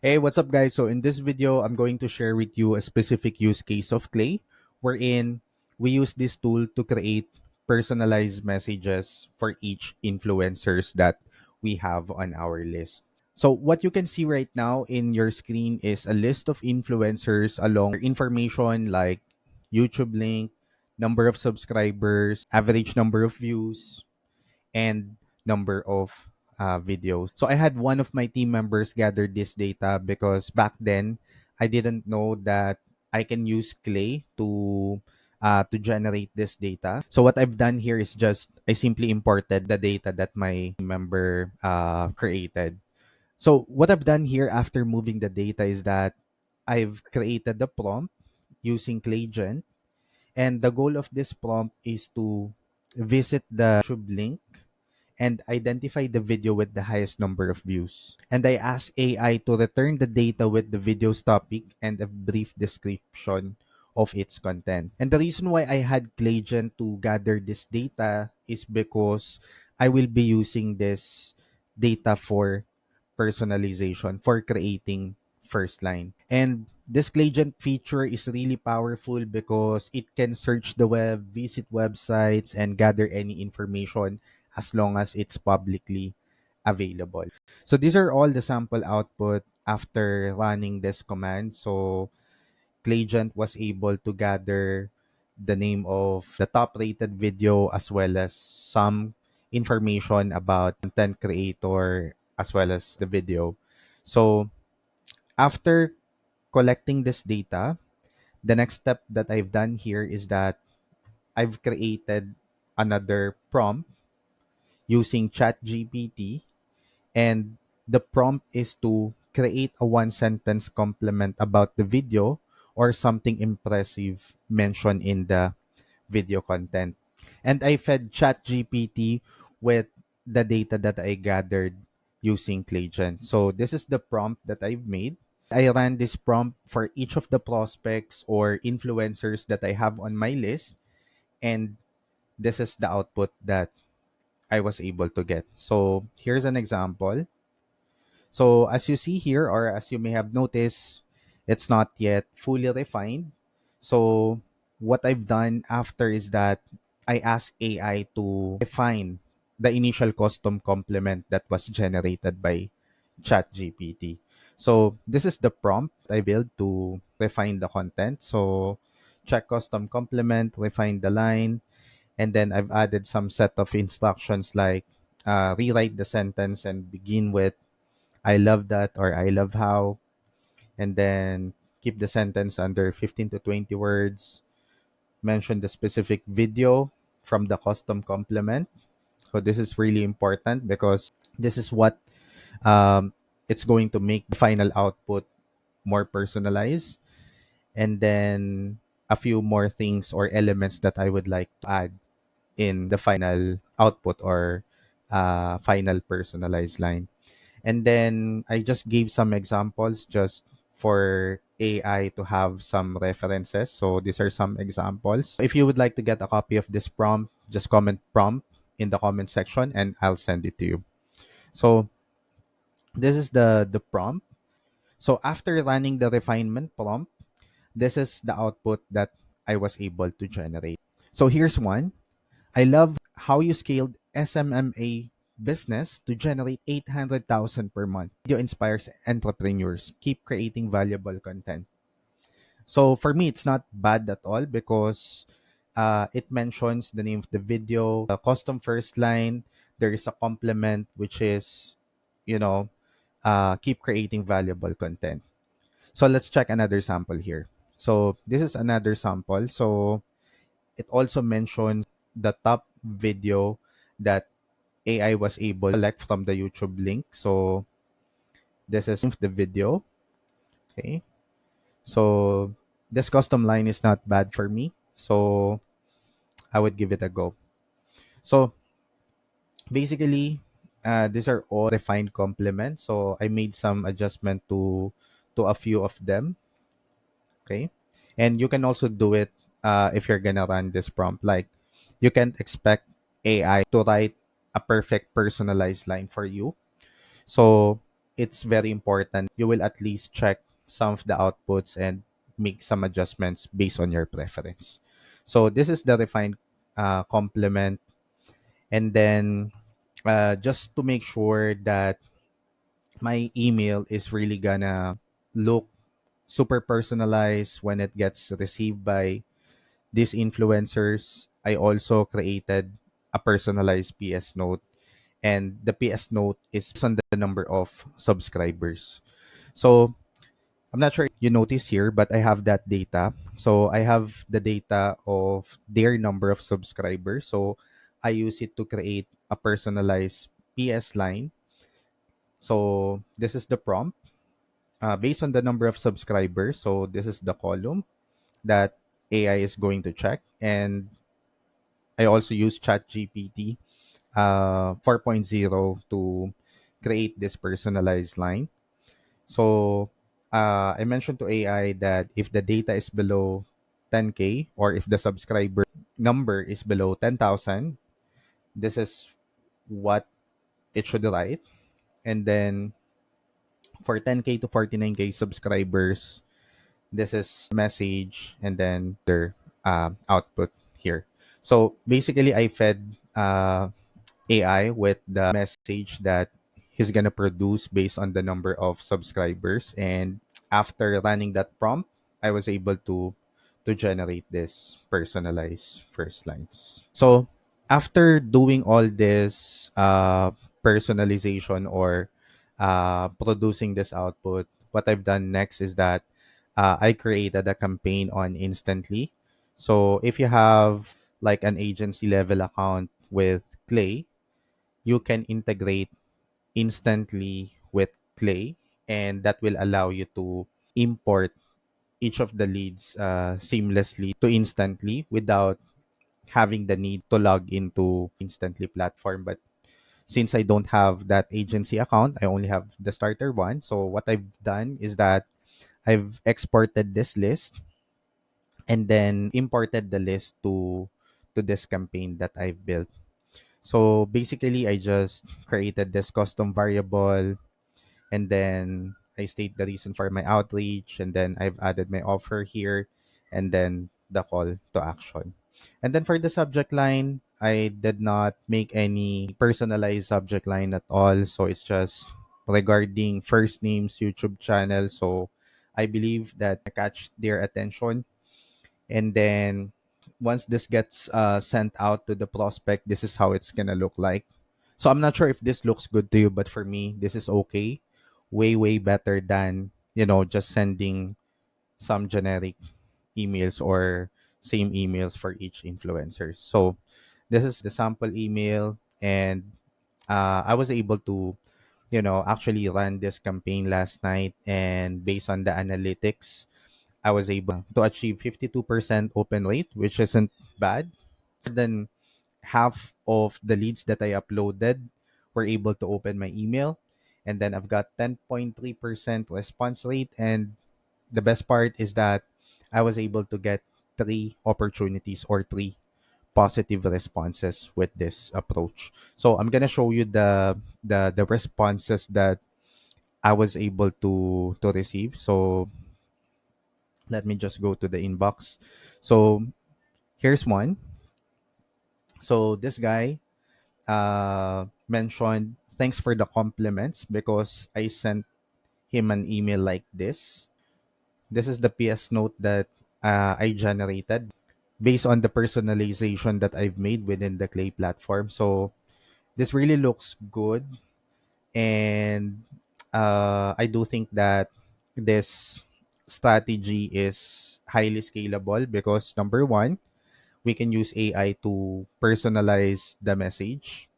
Hey, what's up, guys? So, in this video, I'm going to share with you a specific use case of Clay, wherein we use this tool to create personalized messages for each influencers that we have on our list. So, what you can see right now in your screen is a list of influencers along with information like YouTube link, number of subscribers, average number of views, and number of videos. So I had one of my team members gather this data because back then I didn't know that I can use Clay to generate this data. So what I've done here is just I simply imported the data that my member created. So what I've done here after moving the data is that I've created the prompt using ClayGen, and the goal of this prompt is to visit the YouTube link and identify the video with the highest number of views. And I ask AI to return the data with the video's topic and a brief description of its content. And the reason why I had Claygen to gather this data is because I will be using this data for personalization, for creating first line. And this Claygen feature is really powerful because it can search the web, visit websites, and gather any information as long as it's publicly available. So these are all the sample output after running this command. So Claygent was able to gather the name of the top rated video as well as some information about content creator as well as the video. So after collecting this data, the next step that I've done here is that I've created another prompt using ChatGPT, and the prompt is to create a one sentence compliment about the video or something impressive mentioned in the video content. And I fed ChatGPT with the data that I gathered using Claygen. So this is the prompt that I've made. I ran this prompt for each of the prospects or influencers that I have on my list, and this is the output that I was able to get. So here's an example. So as you see here, or as you may have noticed, it's not yet fully refined. So what I've done after is that I asked AI to define the initial custom complement that was generated by ChatGPT. So this is the prompt I built to refine the content. So check custom complement, refine the line, and then I've added some set of instructions like rewrite the sentence and begin with I love that or I love how, and then keep the sentence under 15 to 20 words. Mention the specific video from the custom complement. So this is really important because this is what um, it's going to make the final output more personalized. And then a few more things or elements that I would like to add in the final output or final personalized line. And then I just gave some examples just for AI to have some references. So these are some examples. If you would like to get a copy of this prompt, just comment prompt in the comment section and I'll send it to you. So this is the prompt. So after running the refinement prompt, this is the output that I was able to generate. So here's one. I love how you scaled SMMA business to generate 800,000 per month. Video inspires entrepreneurs. Keep creating valuable content. So for me, it's not bad at all because it mentions the name of the video, the custom first line. There is a complement, which is, you know, keep creating valuable content. So let's check another sample here. So this is another sample. So it also mentions the top video that AI was able to select from the YouTube link. So this is the video. Okay. So this custom line is not bad for me. So I would give it a go. So basically, these are all refined complements. So I made some adjustment to a few of them. Okay. And you can also do it if you're gonna run this prompt. Like you can't expect AI to write a perfect personalized line for you. So it's very important you will at least check some of the outputs and make some adjustments based on your preference. So this is the refined complement. And then just to make sure that my email is really gonna look super personalized when it gets received by these influencers, I also created a personalized PS note. And the PS note is on the number of subscribers. So I'm not sure if you notice here, but I have that data. So I have the data of their number of subscribers. So I use it to create a personalized PS line. So this is the prompt based on the number of subscribers. So this is the column that AI is going to check. And I also use ChatGPT 4.0 to create this personalized line. So I mentioned to AI that if the data is below 10K or if the subscriber number is below 10,000, this is what it should write. And then for 10K to 49K subscribers, this is the message and then their output here. So basically, I fed AI with the message that he's gonna produce based on the number of subscribers. And after running that prompt, I was able to generate this personalized first lines. So after doing all this personalization or producing this output, what I've done next is that I created a campaign on Instantly. So if you have like an agency level account with Clay, you can integrate instantly with Clay, and that will allow you to import each of the leads seamlessly to Instantly without having the need to log into Instantly platform. But since I don't have that agency account, I only have the starter one. So what I've done is that I've exported this list and then imported the list to this campaign that I've built. So basically, I just created this custom variable, and then I state the reason for my outreach, and then I've added my offer here, and then the call to action. And then for the subject line, I did not make any personalized subject line at all. So it's just regarding first names, YouTube channel. So I believe that I catch their attention. And then once this gets sent out to the prospect, this is how it's gonna look like. So I'm not sure if this looks good to you, but for me, this is okay. Way better than, just sending some generic emails or same emails for each influencer. So this is the sample email, and I was able to, actually run this campaign last night, and based on the analytics, I was able to achieve 52% open rate, which isn't bad. More than half of the leads that I uploaded were able to open my email. And then I've got 10.3% response rate. And the best part is that I was able to get three opportunities or three positive responses with this approach. So I'm gonna show you the responses that I was able to receive. So let me just go to the inbox. So here's one. So this guy mentioned, thanks for the compliments because I sent him an email like this. This is the PS note that I generated based on the personalization that I've made within the Clay platform. So this really looks good. And I do think that this strategy is highly scalable because number one, we can use AI to personalize the message.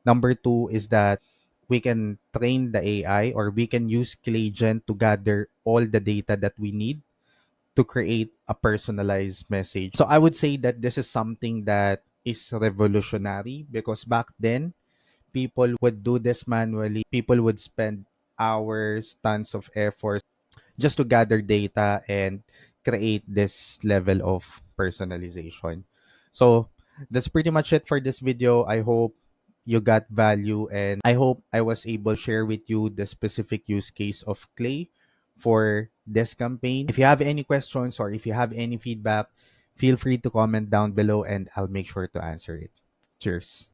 Number two is that we can train the AI or we can use Claygen to gather all the data that we need to create a personalized message. So I would say that this is something that is revolutionary because back then, people would do this manually. People would spend hours, tons of effort just to gather data and create this level of personalization. So that's pretty much it for this video. I hope you got value, and I hope I was able to share with you the specific use case of Clay for this campaign. If you have any questions or if you have any feedback, feel free to comment down below and I'll make sure to answer it. Cheers.